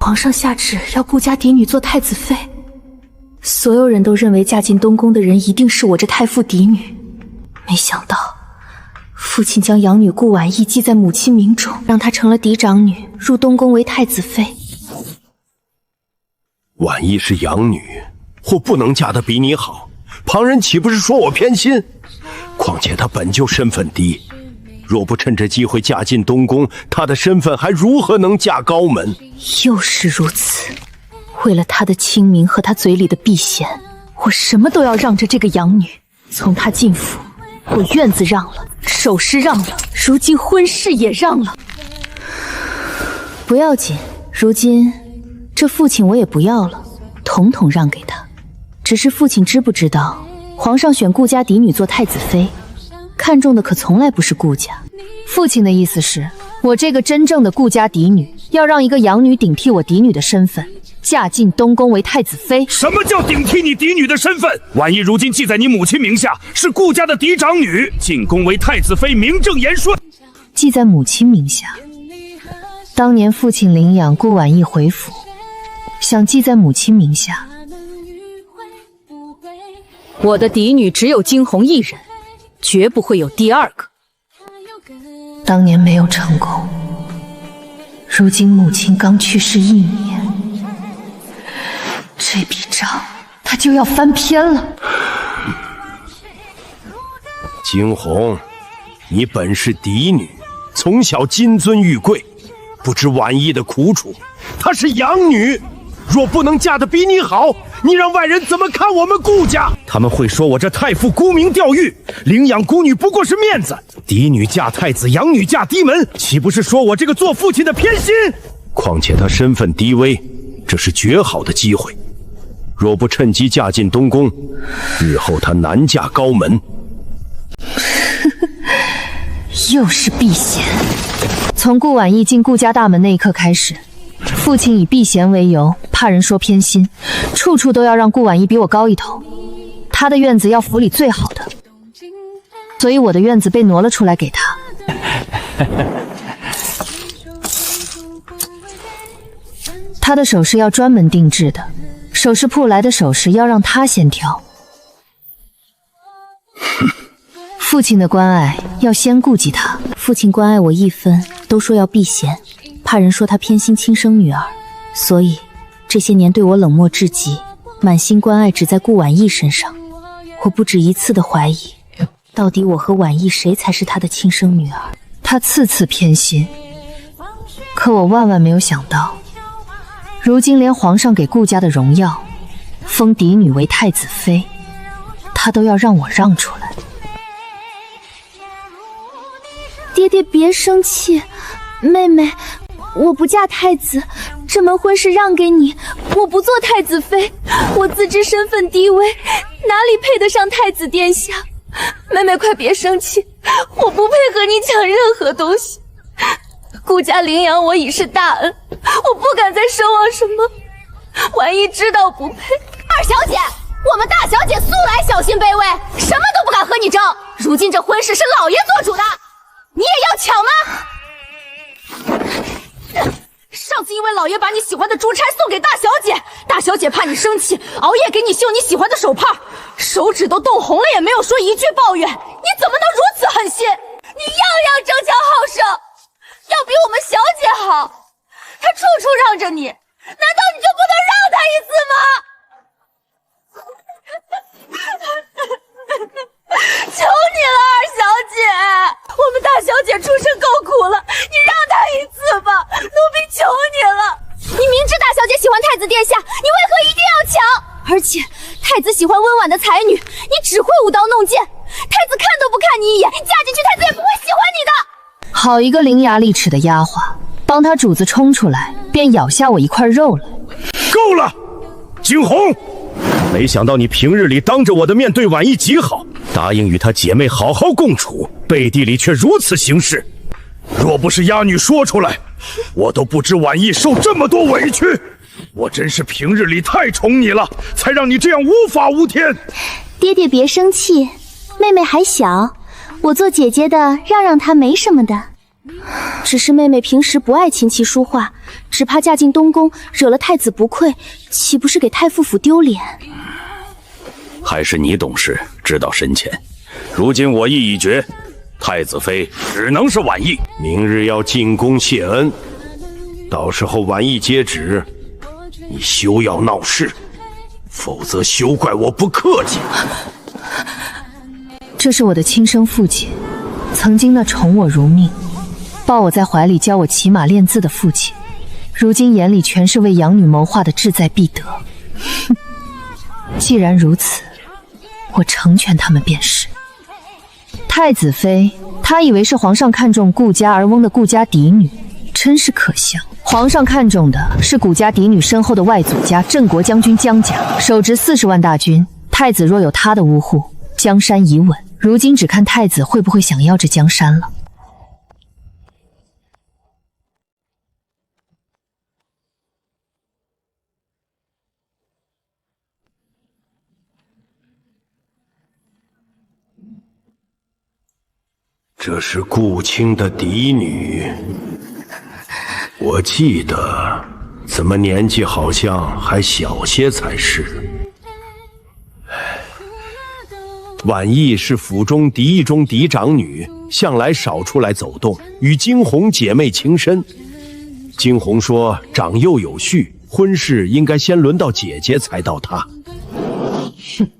皇上下旨要顾家嫡女做太子妃，所有人都认为嫁进东宫的人一定是我这太傅嫡女，没想到父亲将养女顾婉意记在母亲名中，让她成了嫡长女，入东宫为太子妃。婉意是养女，我不能嫁得比你好，旁人岂不是说我偏心？况且她本就身份低，若不趁这机会嫁进东宫，她的身份还如何能嫁高门？又是如此，为了她的清名和她嘴里的避嫌，我什么都要让着这个养女。从她进府，我院子让了，首饰让了，如今婚事也让了。不要紧，如今这父亲我也不要了，统统让给他。只是父亲知不知道，皇上选顾家嫡女做太子妃，看中的可从来不是顾家。父亲的意思是，我这个真正的顾家嫡女，要让一个养女顶替我嫡女的身份，嫁进东宫为太子妃。什么叫顶替你嫡女的身份？婉意如今记在你母亲名下，是顾家的嫡长女，进宫为太子妃，名正言顺。记在母亲名下。当年父亲领养顾婉意回府，想记在母亲名下。我的嫡女只有惊鸿一人，绝不会有第二个。当年没有成功，如今母亲刚去世1年，这笔账他就要翻篇了。惊鸿，你本是嫡女，从小金尊玉贵，不知婉意的苦楚。她是养女，若不能嫁得比你好，你让外人怎么看我们顾家？他们会说我这太傅沽名钓誉，领养孤女不过是面子，嫡女嫁太子，养女嫁嫡门，岂不是说我这个做父亲的偏心？况且她身份低微，这是绝好的机会，若不趁机嫁进东宫，日后她难嫁高门。又是避嫌。从顾婉意进顾家大门那一刻开始，父亲以避嫌为由，怕人说偏心，处处都要让顾婉意比我高一头。他的院子要府里最好的，所以我的院子被挪了出来给他。他的首饰要专门定制的，首饰铺来的首饰要让他先挑。父亲的关爱要先顾及他，父亲关爱我一分，都说要避嫌，怕人说他偏心亲生女儿，所以这些年对我冷漠至极，满心关爱只在顾婉意身上。我不止一次的怀疑，到底我和婉意谁才是他的亲生女儿？他次次偏心，可我万万没有想到，如今连皇上给顾家的荣耀，封嫡女为太子妃，他都要让我让出来。爹爹别生气，妹妹，我不嫁太子，这门婚事让给你，我不做太子妃，我自知身份低微，哪里配得上太子殿下？妹妹快别生气，我不配和你抢任何东西。顾家领养我已是大恩，我不敢再奢望什么。婉意知道不配。二小姐，我们大小姐素来小心卑微，什么都不敢和你争。如今这婚事是老爷做主的，你也要抢吗？上次因为老爷把你喜欢的珠钗送给大小姐，大小姐怕你生气，熬夜给你绣你喜欢的手帕，手指都冻红了也没有说一句抱怨，你怎么能如此狠心？你样样争强好胜，要比我们小姐好，她处处让着你，难道你就不能让她一次吗？求你了，二小姐，我们大小姐出身够苦了，你让她一次吧，奴婢求你了。你明知大小姐喜欢太子殿下，你为何一定要抢？而且太子喜欢温婉的才女，你只会舞刀弄剑，太子看都不看你一眼，你嫁进去太子也不会喜欢你的。好一个伶牙俐齿的丫鬟，帮他主子冲出来，便咬下我一块肉来。够了，惊鸿！没想到你平日里当着我的面对婉意极好，答应与她姐妹好好共处，背地里却如此行事。若不是丫女说出来，我都不知婉意受这么多委屈。我真是平日里太宠你了，才让你这样无法无天。爹爹别生气，妹妹还小，我做姐姐的让她没什么的。只是妹妹平时不爱琴棋书画，只怕嫁进东宫惹了太子不愧，岂不是给太傅府丢脸？还是你懂事，知道深浅。如今我意已决，太子妃只能是婉意。明日要进宫谢恩，到时候婉意接旨，你休要闹事，否则休怪我不客气。这是我的亲生父亲，曾经那宠我如命，抱我在怀里教我骑马练字的父亲，如今眼里全是为养女谋划的志在必得。哼，既然如此，我成全他们便是。太子妃，她以为是皇上看中顾家而翁的顾家嫡女，真是可笑。皇上看中的是顾家嫡女身后的外祖家镇国将军江家，手执40万大军。太子若有他的呜呼，江山已稳。如今只看太子会不会想要这江山了。这是顾卿的嫡女，我记得怎么年纪好像还小些才是。婉意是府中嫡裔中嫡长女，向来少出来走动，与惊鸿姐妹情深。惊鸿说长幼有序，婚事应该先轮到姐姐才到她。哼，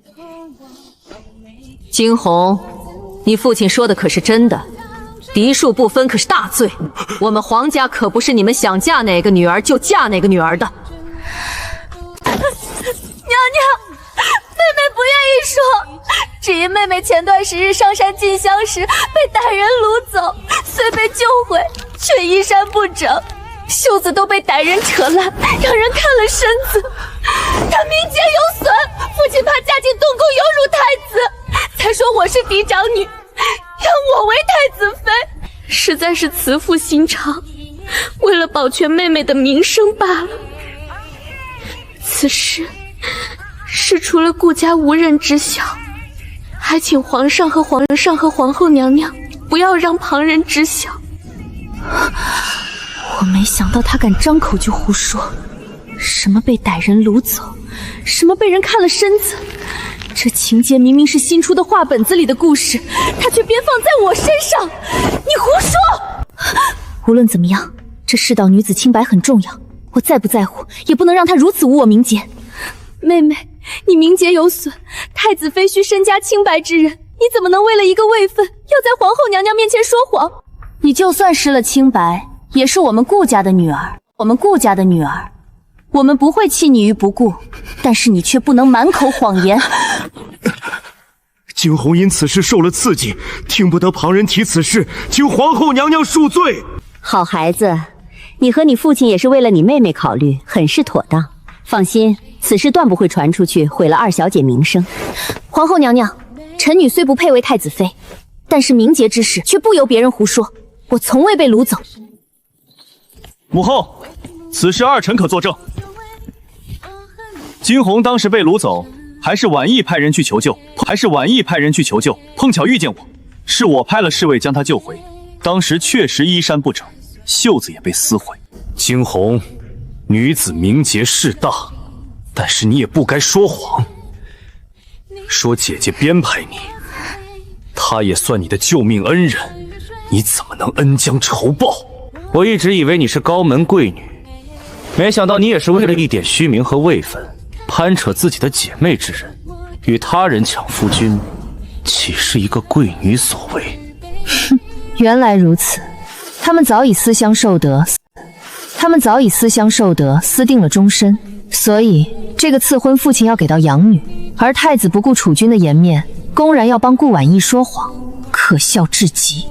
惊鸿，你父亲说的可是真的？嫡庶不分可是大罪，我们皇家可不是你们想嫁哪个女儿就嫁哪个女儿的。娘娘，妹妹不愿意说，只因妹妹前段时日上山进香时被歹人掳走，虽被救回，却衣衫不整，袖子都被歹人扯烂，让人看了身子。她名节有损，父亲怕嫁进东宫有辱太子，才说我是嫡长女，让我为太子妃，实在是慈父心肠，为了保全妹妹的名声罢了。此事除了顾家无人知晓，还请皇上和皇后娘娘不要让旁人知晓。我没想到他敢张口就胡说，什么被歹人掳走，什么被人看了身子，这情节明明是新出的画本子里的故事，他却编放在我身上，你胡说！无论怎么样，这世道女子清白很重要，我再不在乎，也不能让她如此污我名节。妹妹，你名节有损，太子妃需身家清白之人，你怎么能为了一个位分，要在皇后娘娘面前说谎？你就算失了清白，也是我们顾家的女儿，我们顾家的女儿，我们不会弃你于不顾，但是你却不能满口谎言。惊鸿因此事受了刺激，听不得旁人提此事，请皇后娘娘恕罪。好孩子，你和你父亲也是为了你妹妹考虑，很是妥当。放心，此事断不会传出去，毁了二小姐名声。皇后娘娘，臣女虽不配为太子妃，但是名节之事却不由别人胡说，我从未被掳走。母后，此事二臣可作证。惊鸿当时被掳走，还是婉意派人去求救，碰巧遇见我，是我派了侍卫将他救回。当时确实衣衫不整，袖子也被撕毁。惊鸿，女子名节事大，但是你也不该说谎。说姐姐编排你，她也算你的救命恩人，你怎么能恩将仇报？我一直以为你是高门贵女，没想到你也是为了一点虚名和位分，攀扯自己的姐妹之人，与他人抢夫君，岂是一个贵女所为？哼，原来如此，他们早已私相授得，私定了终身，所以这个赐婚父亲要给到养女，而太子不顾储君的颜面，公然要帮顾婉意说谎，可笑至极。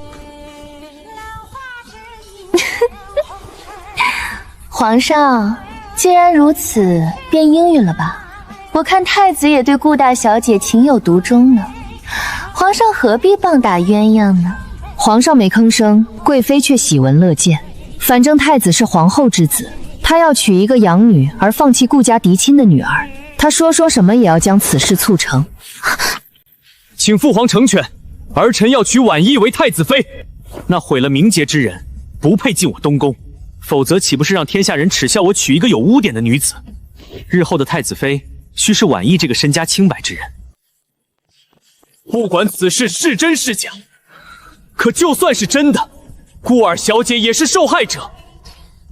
皇上，既然如此，便应允了吧。我看太子也对顾大小姐情有独钟呢，皇上何必棒打鸳鸯呢？皇上没吭声，贵妃却喜闻乐见。反正太子是皇后之子，他要娶一个养女而放弃顾家嫡亲的女儿，他说什么也要将此事促成。请父皇成全，儿臣要娶婉意为太子妃。那毁了名节之人，不配进我东宫，否则岂不是让天下人耻笑我娶一个有污点的女子？日后的太子妃，须是婉意这个身家清白之人。不管此事是真是假，可就算是真的，顾二小姐也是受害者，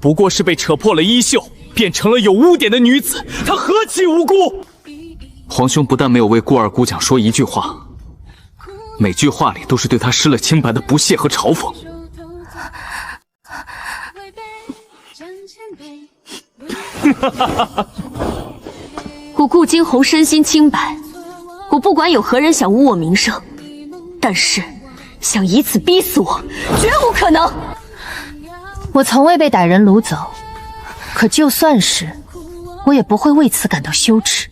不过是被扯破了衣袖，变成了有污点的女子，她何其无辜！皇兄不但没有为顾二姑娘说一句话，每句话里都是对她失了清白的不屑和嘲讽。我顾惊鸿身心清白，我不管有何人想污我名声，但是想以此逼死我，绝无可能。我从未被歹人掳走，可就算是，我也不会为此感到羞耻。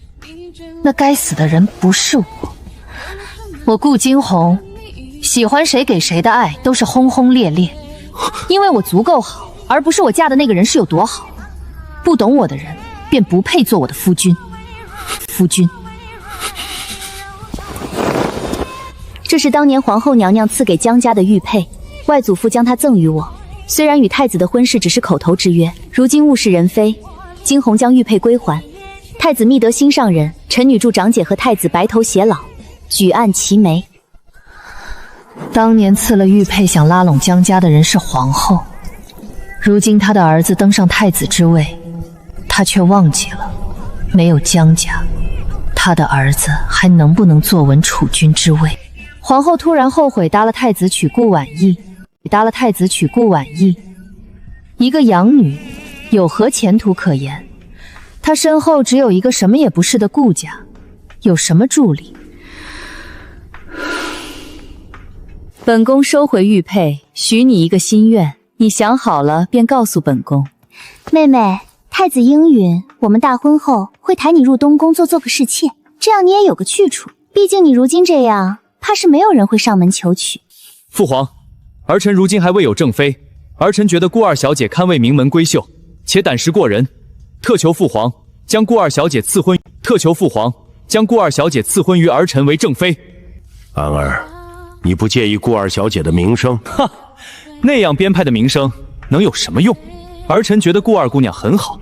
那该死的人不是我，我顾惊鸿，喜欢谁给谁的爱都是轰轰烈烈，因为我足够好，而不是我嫁的那个人是有多好。不懂我的人，便不配做我的夫君。夫君，这是当年皇后娘娘赐给江家的玉佩，外祖父将它赠予我。虽然与太子的婚事只是口头之约，如今物是人非，惊鸿将玉佩归还。太子觅得心上人，臣女祝长姐和太子白头偕老，举案齐眉。当年赐了玉佩想拉拢江家的人是皇后，如今她的儿子登上太子之位，她却忘记了，没有江家，她的儿子还能不能坐稳储君之位？皇后突然后悔搭了太子娶顾婉意，一个养女有何前途可言？她身后只有一个什么也不是的顾家，有什么助力？本宫收回玉佩，许你一个心愿，你想好了便告诉本宫。妹妹，太子应允，我们大婚后会抬你入东宫做个侍妾，这样你也有个去处。毕竟你如今这样，怕是没有人会上门求娶。父皇，儿臣如今还未有正妃，儿臣觉得顾二小姐堪为名门闺秀，且胆识过人，特求父皇将顾二小姐赐婚于儿臣为正妃。安儿，你不介意顾二小姐的名声？哈，那样编派的名声能有什么用？儿臣觉得顾二姑娘很好。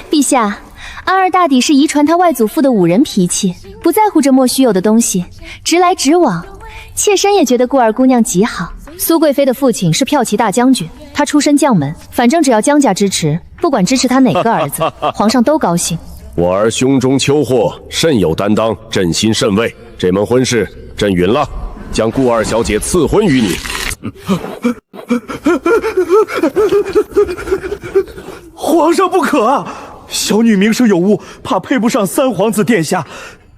陛下，安儿大抵是遗传他外祖父的武人脾气，不在乎这莫须有的东西，直来直往。妾身也觉得顾二姑娘极好。苏贵妃的父亲是骠骑大将军，他出身将门，反正只要江家支持，不管支持他哪个儿子，皇上都高兴。我儿胸中秋祸，甚有担当，朕心甚慰。这门婚事朕允了，将顾二小姐赐婚于你。皇上不可啊！小女名声有误，怕配不上三皇子殿下。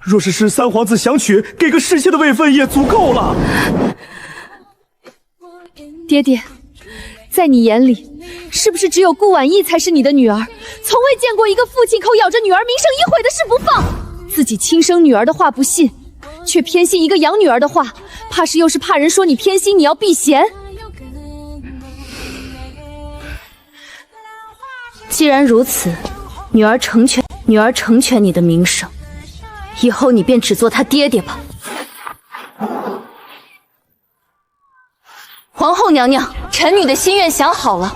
若是三皇子想娶，给个侍妾的位分也足够了。爹爹，在你眼里，是不是只有顾婉意才是你的女儿？从未见过一个父亲口咬着女儿名声一毁的事不放，自己亲生女儿的话不信，却偏信一个养女儿的话，怕是又是怕人说你偏心，你要避嫌。既然如此，女儿成全你的名声，以后你便只做他爹爹吧。皇后娘娘，臣女的心愿想好了，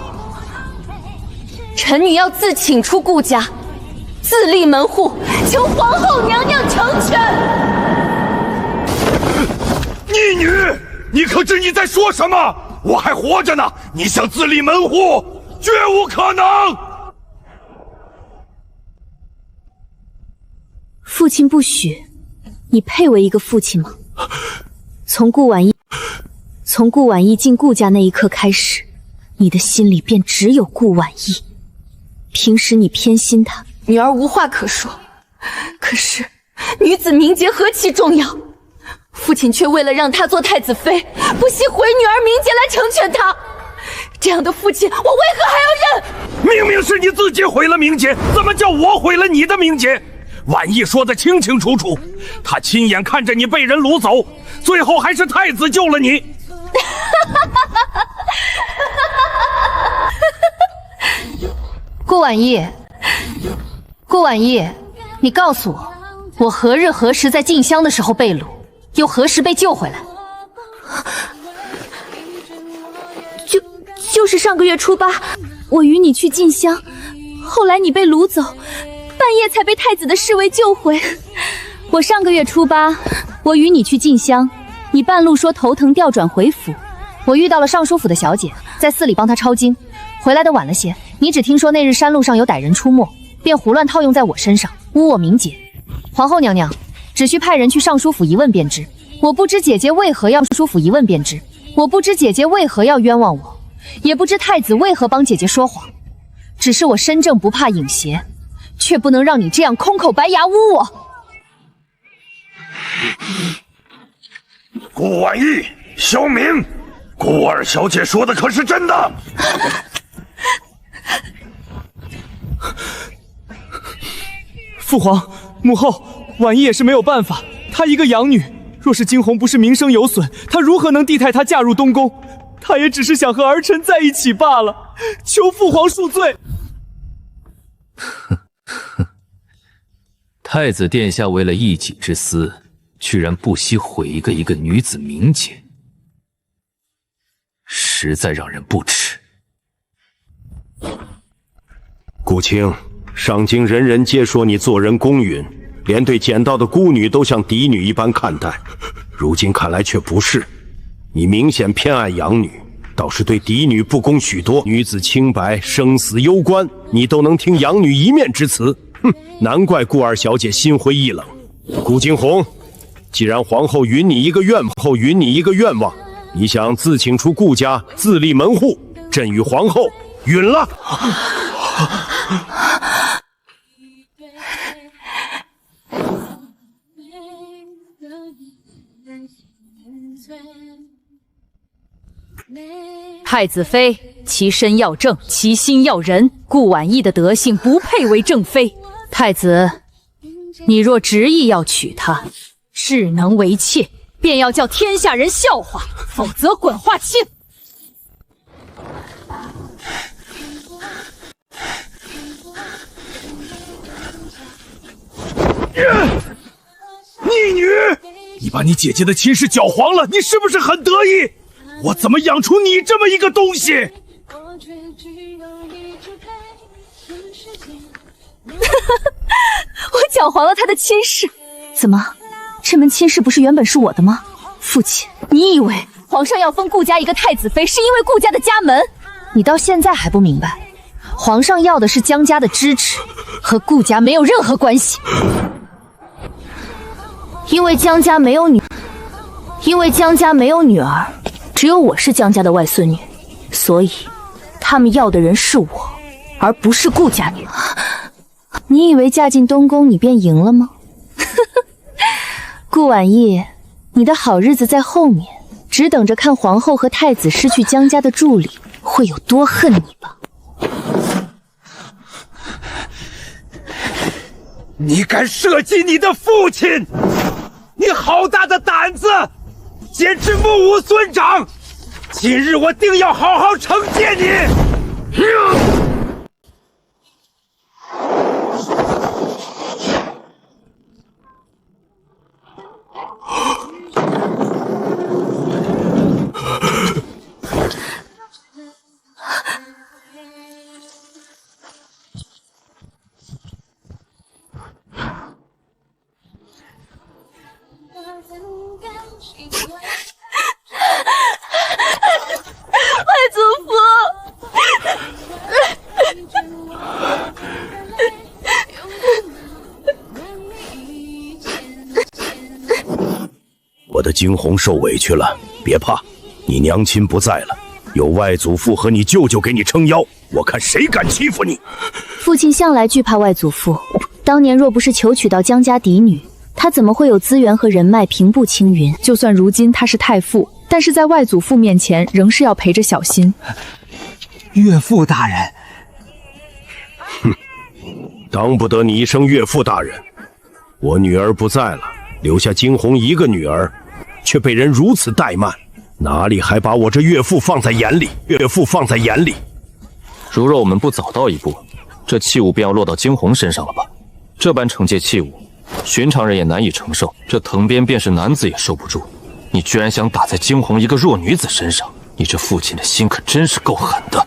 臣女要自请出顾家，自立门户，求皇后娘娘成全。逆女，你可知你在说什么？我还活着呢，你想自立门户，绝无可能。父亲不许，你配为一个父亲吗？从顾婉意进顾家那一刻开始，你的心里便只有顾婉意。平时你偏心她，女儿无话可说，可是女子名节何其重要，父亲却为了让她做太子妃，不惜毁女儿名节来成全她。这样的父亲，我为何还要忍？明明是你自己毁了名节，怎么叫我毁了你的名节？婉意说得清清楚楚，他亲眼看着你被人掳走，最后还是太子救了你。顾婉意，你告诉我，我何日何时在静香的时候被掳，又何时被救回来？就是上个月初8，我与你去进香，后来你被掳走，半夜才被太子的侍卫救回。我上个月初8，我与你去进香，你半路说头疼调转回府，我遇到了尚书府的小姐，在寺里帮她抄经，回来的晚了些。你只听说那日山路上有歹人出没，便胡乱套用在我身上，污我名节。皇后娘娘，只需派人去尚书府一问便知。我不知姐姐为何要书府一问便知，我不知姐姐为何要冤枉我，也不知太子为何帮姐姐说谎。只是我身正不怕影邪，却不能让你这样空口白牙污我。顾婉意，小敏，顾二小姐说的可是真的？父皇、母后，婉意也是没有办法。她一个养女，若是惊鸿不是名声有损，她如何能地态她嫁入东宫？她也只是想和儿臣在一起罢了，求父皇恕罪。太子殿下为了一己之私，居然不惜毁一个女子名节，实在让人不齿。顾青，上京人人皆说你做人公允，连对捡到的孤女都像嫡女一般看待，如今看来却不是。你明显偏爱养女，倒是对嫡女不公许多。女子清白，生死攸关，你都能听养女一面之词。哼，难怪顾二小姐心灰意冷。顾惊鸿，既然皇后允你一个愿望，你想自请出顾家，自立门户，朕与皇后允了。太子妃，其身要正，其心要仁。顾婉意的德性不配为正妃。太子，你若执意要娶她，只能为妾，便要叫天下人笑话，否则滚化亲。逆女，你把你姐姐的亲事搅黄了，你是不是很得意？我怎么养出你这么一个东西？我搅黄了他的亲事？怎么，这门亲事不是原本是我的吗？父亲，你以为皇上要封顾家一个太子妃，是因为顾家的家门？你到现在还不明白，皇上要的是江家的支持，和顾家没有任何关系。因为江家没有女儿，只有我是江家的外孙女，所以他们要的人是我，而不是顾家女。你以为嫁进东宫你便赢了吗？顾婉意，你的好日子在后面，只等着看皇后和太子失去江家的助力会有多恨你吧。你敢射击你的父亲，你好大的胆子，简直目无尊长！今日我定要好好惩戒你！外祖父，我的惊鸿受委屈了，别怕，你娘亲不在了，有外祖父和你舅舅给你撑腰，我看谁敢欺负你。父亲向来惧怕外祖父，当年若不是求娶到江家嫡女，他怎么会有资源和人脉平步青云？就算如今他是太傅，但是在外祖父面前仍是要陪着小心。岳父大人，哼，当不得你一声岳父大人。我女儿不在了，留下惊鸿一个女儿，却被人如此怠慢，哪里还把我这岳父放在眼里？如若我们不早到一步，这器物便要落到惊鸿身上了吧？这般惩戒器物，寻常人也难以承受，这藤鞭便是男子也受不住。你居然想打在惊鸿一个弱女子身上，你这父亲的心可真是够狠的。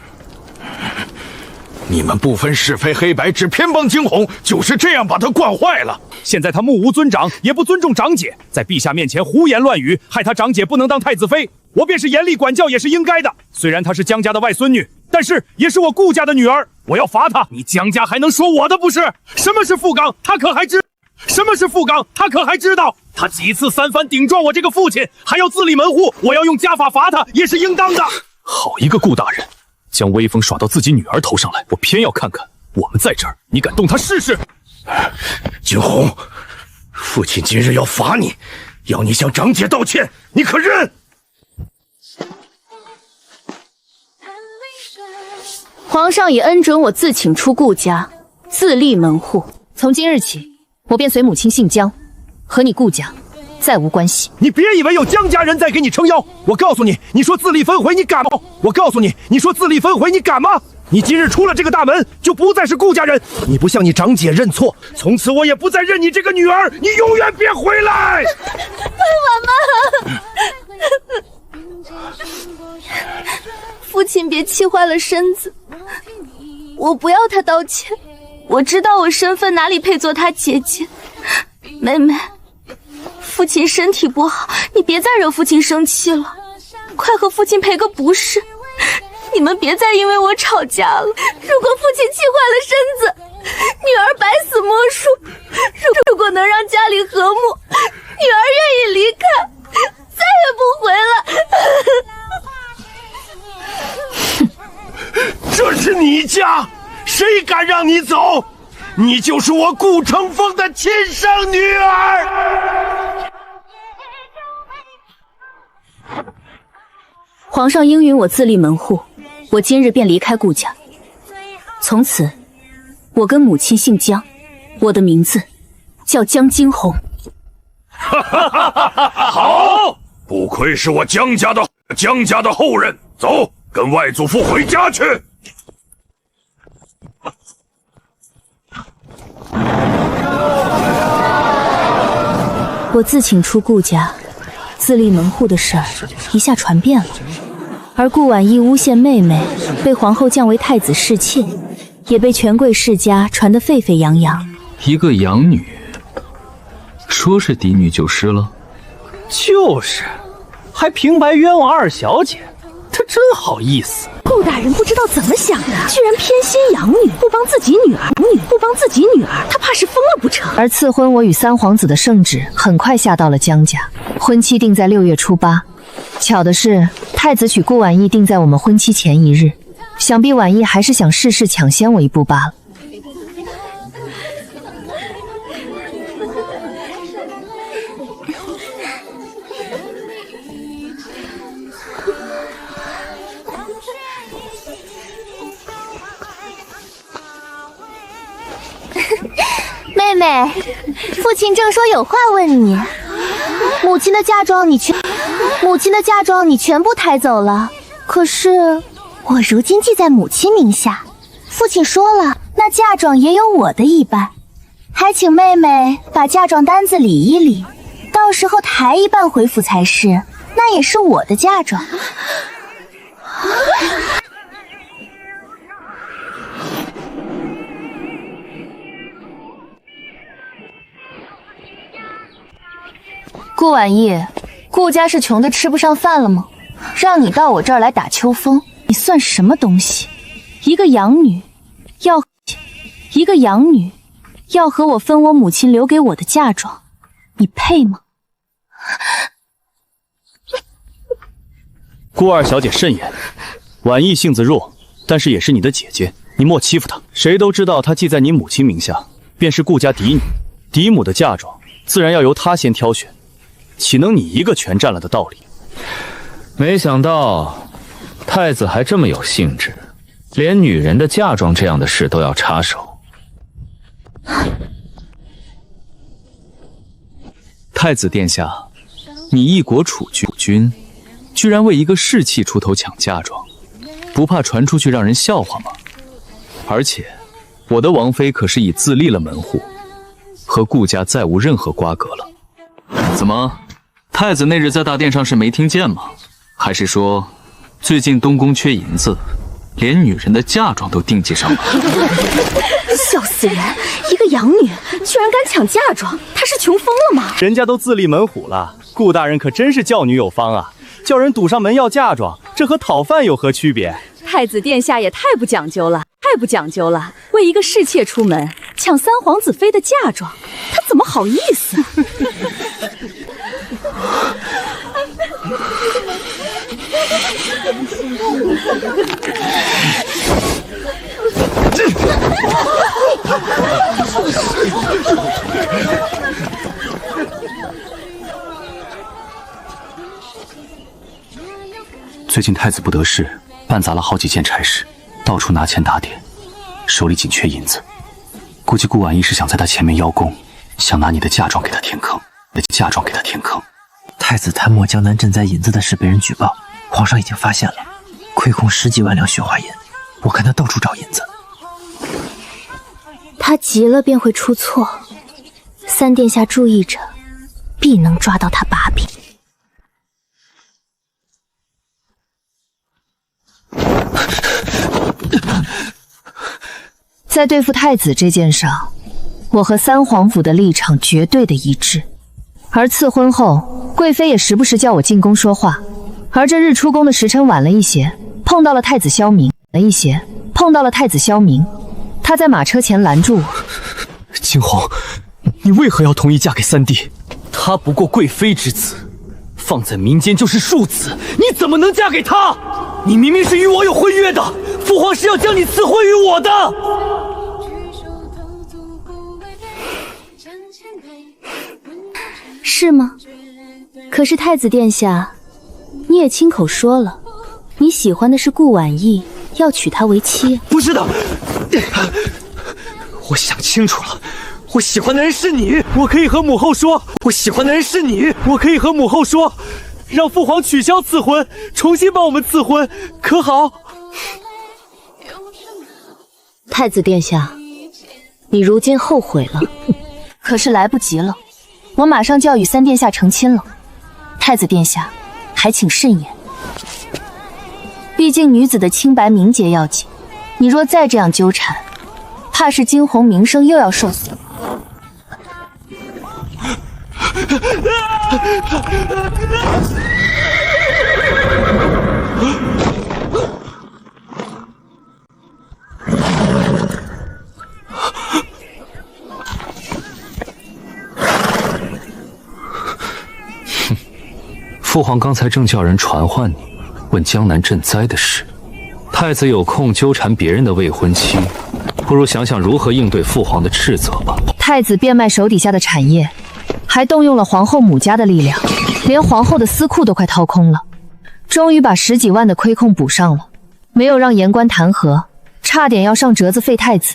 你们不分是非黑白，只偏帮惊鸿，就是这样把他惯坏了。现在他目无尊长，也不尊重长姐，在陛下面前胡言乱语，害他长姐不能当太子妃。我便是严厉管教也是应该的。虽然她是江家的外孙女，但是也是我顾家的女儿，我要罚她。你江家还能说我的不是？什么是富岗？他可还知？什么是富岗？他可还知道？他几次三番顶撞我这个父亲，还要自立门户，我要用家法罚他，也是应当的。好一个顾大人，将威风耍到自己女儿头上来，我偏要看看我们在这儿，你敢动他试试？惊鸿，父亲今日要罚你，要你向长姐道歉，你可认？皇上已恩准我自请出顾家，自立门户。从今日起，我便随母亲姓江，和你顾家再无关系。你别以为有江家人在给你撑腰，我告诉你，你说自立分回，你敢吗？我告诉你，你说自立分回，你敢吗？你今日出了这个大门，就不再是顾家人。你不向你长姐认错，从此我也不再认你这个女儿，你永远别回来！妈妈，父亲别气坏了身子，我不要他道歉。我知道我身份哪里配做他姐姐。妹妹，父亲身体不好，你别再惹父亲生气了，快和父亲赔个不是。你们别再因为我吵架了。如果父亲气坏了身子，女儿百死莫赎。如果能让家里和睦，女儿愿意离开，再也不回来。这是你家，谁敢让你走？你就是我顾城风的亲生女儿。皇上应允我自立门户，我今日便离开顾家。从此，我跟母亲姓江，我的名字叫江惊鸿。好，不愧是我江家的后人，走，跟外祖父回家去。我自请出顾家，自立门户的事儿一下传遍了，而顾婉意诬陷妹妹被皇后降为太子侍妾，也被权贵世家传得沸沸扬扬。一个养女，说是嫡女就失了？就是，还平白冤枉二小姐，她真好意思。顾大人不知道怎么想的，居然偏心养女，不帮自己女儿，他怕是疯了不成？而赐婚我与三皇子的圣旨很快下到了江家，婚期定在6月初8。巧的是，太子娶顾婉意定在我们婚期前一日，想必婉意还是想事事抢先我一步罢了。妹妹，父亲正说有话问你。母亲的嫁妆你全部抬走了，可是我如今记在母亲名下，父亲说了，那嫁妆也有我的一半，还请妹妹把嫁妆单子理一理，到时候抬一半回府才是，那也是我的嫁妆。顾婉意，顾家是穷的吃不上饭了吗？让你到我这儿来打秋风，你算什么东西？一个养女要和我分我母亲留给我的嫁妆，你配吗？顾二小姐慎言，婉意性子弱，但是也是你的姐姐，你莫欺负她。谁都知道她记在你母亲名下，便是顾家嫡女，嫡母的嫁妆自然要由她先挑选，岂能你一个全占了的道理？没想到太子还这么有兴致，连女人的嫁妆这样的事都要插手。太子殿下，你一国储君，居然为一个侍妾出头抢嫁妆，不怕传出去让人笑话吗？而且我的王妃可是已自立了门户，和顾家再无任何瓜葛了。怎么，太子那日在大殿上是没听见吗？还是说最近东宫缺银子，连女人的嫁妆都定计上了。笑死人！一个养女居然敢抢嫁妆，她是穷疯了吗？人家都自立门户了，顾大人可真是教女有方啊！叫人堵上门要嫁妆，这和讨饭有何区别？太子殿下也太不讲究了，太不讲究了！为一个侍妾出门抢三皇子妃的嫁妆，他怎么好意思？最近太子不得势，办砸了好几件差事，到处拿钱打点，手里紧缺银子。估计顾婉意是想在他前面邀功，想拿你的嫁妆给他填坑，太子贪墨江南赈灾银子的事被人举报，皇上已经发现了，亏空10几万两雪花银，我看他到处找银子。他急了便会出错，三殿下注意着，必能抓到他把柄。在对付太子这件上，我和三皇府的立场绝对的一致。而赐婚后，贵妃也时不时叫我进宫说话。而这日出宫的时辰晚了一些，碰到了太子萧明，他在马车前拦住我。惊鸿，你为何要同意嫁给三弟？他不过贵妃之子，放在民间就是庶子，你怎么能嫁给他？你明明是与我有婚约的，父皇是要将你赐婚于我的。是吗？可是太子殿下，你也亲口说了，你喜欢的是顾婉意，要娶她为妻。不是的，我想清楚了，我喜欢的人是你，我可以和母后说，让父皇取消赐婚，重新帮我们赐婚，可好？太子殿下，你如今后悔了，可是来不及了，我马上就要与三殿下成亲了。太子殿下，还请慎言。毕竟女子的清白名节要紧，你若再这样纠缠，怕是惊鸿名声又要受损。父皇刚才正叫人传唤你，问江南赈灾的事。太子有空纠缠别人的未婚妻，不如想想如何应对父皇的斥责吧。太子变卖手底下的产业，还动用了皇后母家的力量，连皇后的私库都快掏空了，终于把10几万的亏空补上了，没有让言官弹劾，差点要上折子废太子。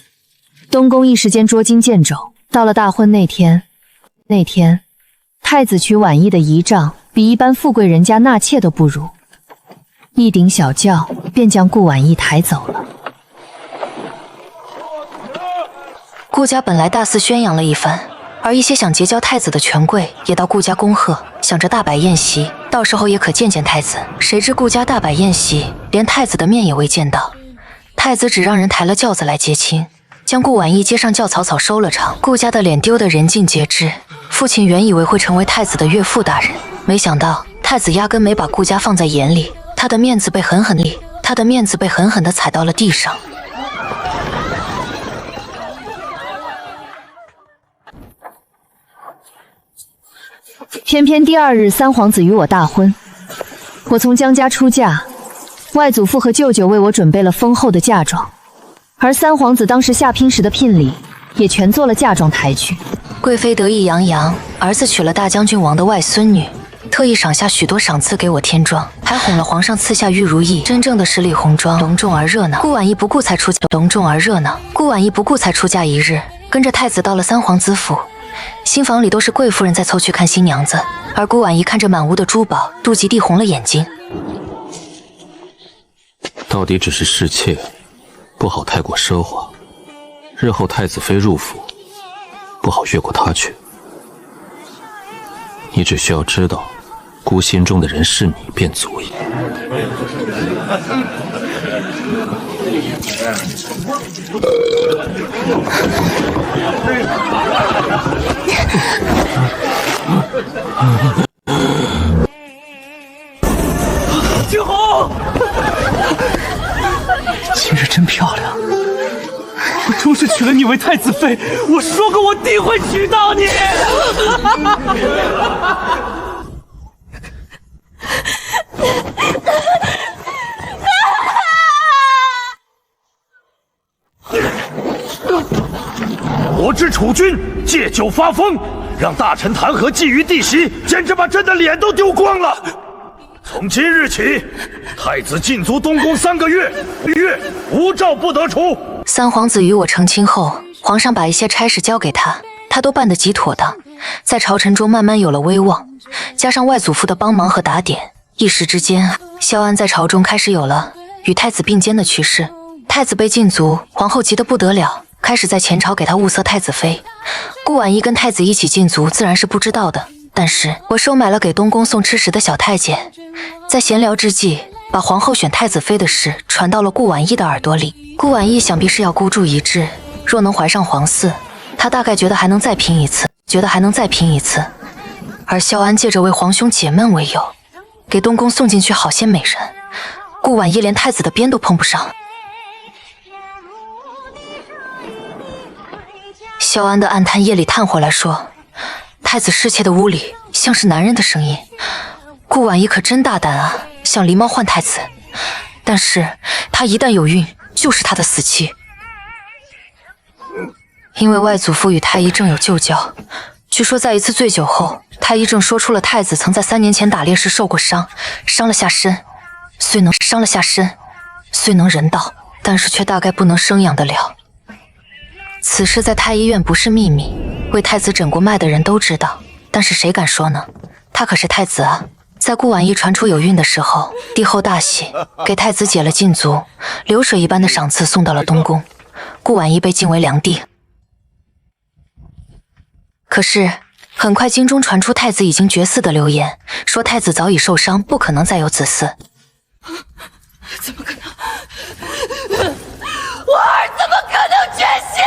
东宫一时间捉襟见肘。到了大婚那天，太子娶婉意的仪仗比一般富贵人家纳妾都不如，一顶小轿便将顾婉意抬走了。顾家本来大肆宣扬了一番，而一些想结交太子的权贵也到顾家恭贺，想着大摆宴席，到时候也可见见太子。谁知顾家大摆宴席，连太子的面也未见到，太子只让人抬了轿子来接亲，将顾婉意接上轿草草收了场。顾家的脸丢得人尽皆知，父亲原以为会成为太子的岳父大人，没想到太子压根没把顾家放在眼里，他的面子被狠狠地踩到了地上。偏偏第2日三皇子与我大婚，我从江家出嫁，外祖父和舅舅为我准备了丰厚的嫁妆，而三皇子当时下聘时的聘礼也全做了嫁妆抬去。贵妃得意洋洋，儿子娶了大将军王的外孙女，特意赏下许多赏赐给我添妆，还哄了皇上赐下玉如意，真正的十里红妆，隆重而热闹。顾婉意不顾才出嫁一日，跟着太子到了三皇子府，新房里都是贵夫人在凑去看新娘子，而顾婉意看着满屋的珠宝，妒忌地红了眼睛。到底只是侍妾，不好太过奢华，日后太子妃入府，不好越过她去。你只需要知道，孤心中的人是你便足矣。景洪，今日真漂亮。我终是娶了你为太子妃，我说过我定会娶到你。我知楚军借酒发疯，让大臣弹劾觊觎弟媳，简直把朕的脸都丢光了。从今日起，太子禁足东宫3个月，无诏不得出。三皇子与我成亲后，皇上把一些差事交给他，他都办得极妥当，在朝臣中慢慢有了威望。加上外祖父的帮忙和打点，一时之间，萧安在朝中开始有了与太子并肩的趋势。太子被禁足，皇后急得不得了，开始在前朝给他物色太子妃。顾婉仪跟太子一起禁足，自然是不知道的。但是我收买了给东宫送吃食的小太监，在闲聊之际，把皇后选太子妃的事传到了顾婉仪的耳朵里。顾婉仪想必是要孤注一掷，若能怀上皇嗣，她大概觉得还能再拼一次，而萧安借着为皇兄解闷为由，给东宫送进去好些美人，顾婉仪连太子的边都碰不上。萧安的暗叹夜里探回来说，太子侍妾的屋里像是男人的声音。顾婉仪可真大胆啊，想狸猫换太子，但是她一旦有孕，就是他的死期。因为外祖父与太医正有旧交，据说在一次醉酒后，太医正说出了太子曾在3年前打猎时受过伤，伤了下身，虽能人道，但是却大概不能生养得了。此事在太医院不是秘密，为太子诊过脉的人都知道，但是谁敢说呢？他可是太子啊！在顾婉仪传出有孕的时候，帝后大喜，给太子解了禁足，流水一般的赏赐送到了东宫，顾婉仪被晋为良娣。可是很快京中传出太子已经绝嗣的流言，说太子早已受伤，不可能再有子嗣。怎么可能？我儿怎么可能绝嗣？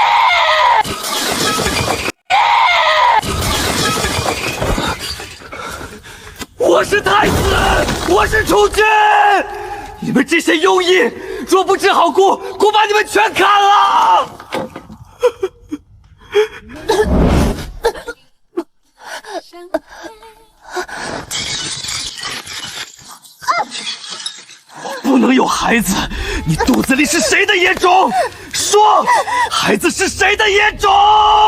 我是太子，我是储君，你们这些庸医，若不治好姑，姑把你们全砍了！不能有孩子，你肚子里是谁的野种？说，孩子是谁的野种？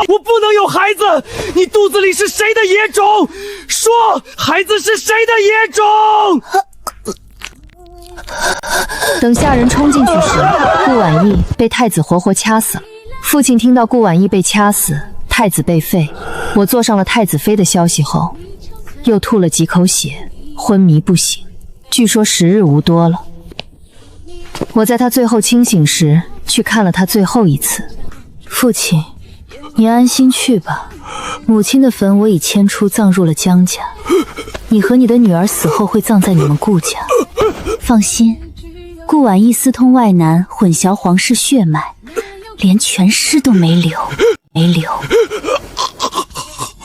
我不能有孩子，你肚子里是谁的野种？说，孩子是谁的野种？等下人冲进去时，顾婉仪被太子活活掐死了。父亲听到顾婉仪被掐死，太子被废，我坐上了太子妃的消息后，又吐了几口血，昏迷不醒。据说时日无多了。我在他最后清醒时去看了他最后一次。父亲，你安心去吧，母亲的坟我已迁出葬入了江家，你和你的女儿死后会葬在你们顾家。放心，顾婉仪私通外男，混淆皇室血脉，连全尸都没留。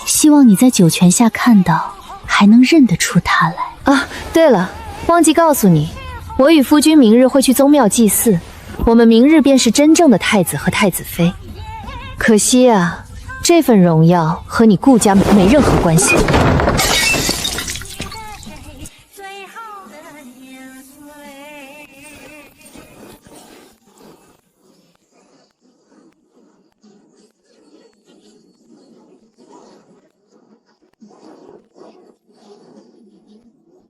希望你在九泉下看到，还能认得出他来。啊，对了，忘记告诉你，我与夫君明日会去宗庙祭祀，我们明日便是真正的太子和太子妃。可惜啊，这份荣耀和你顾家没任何关系。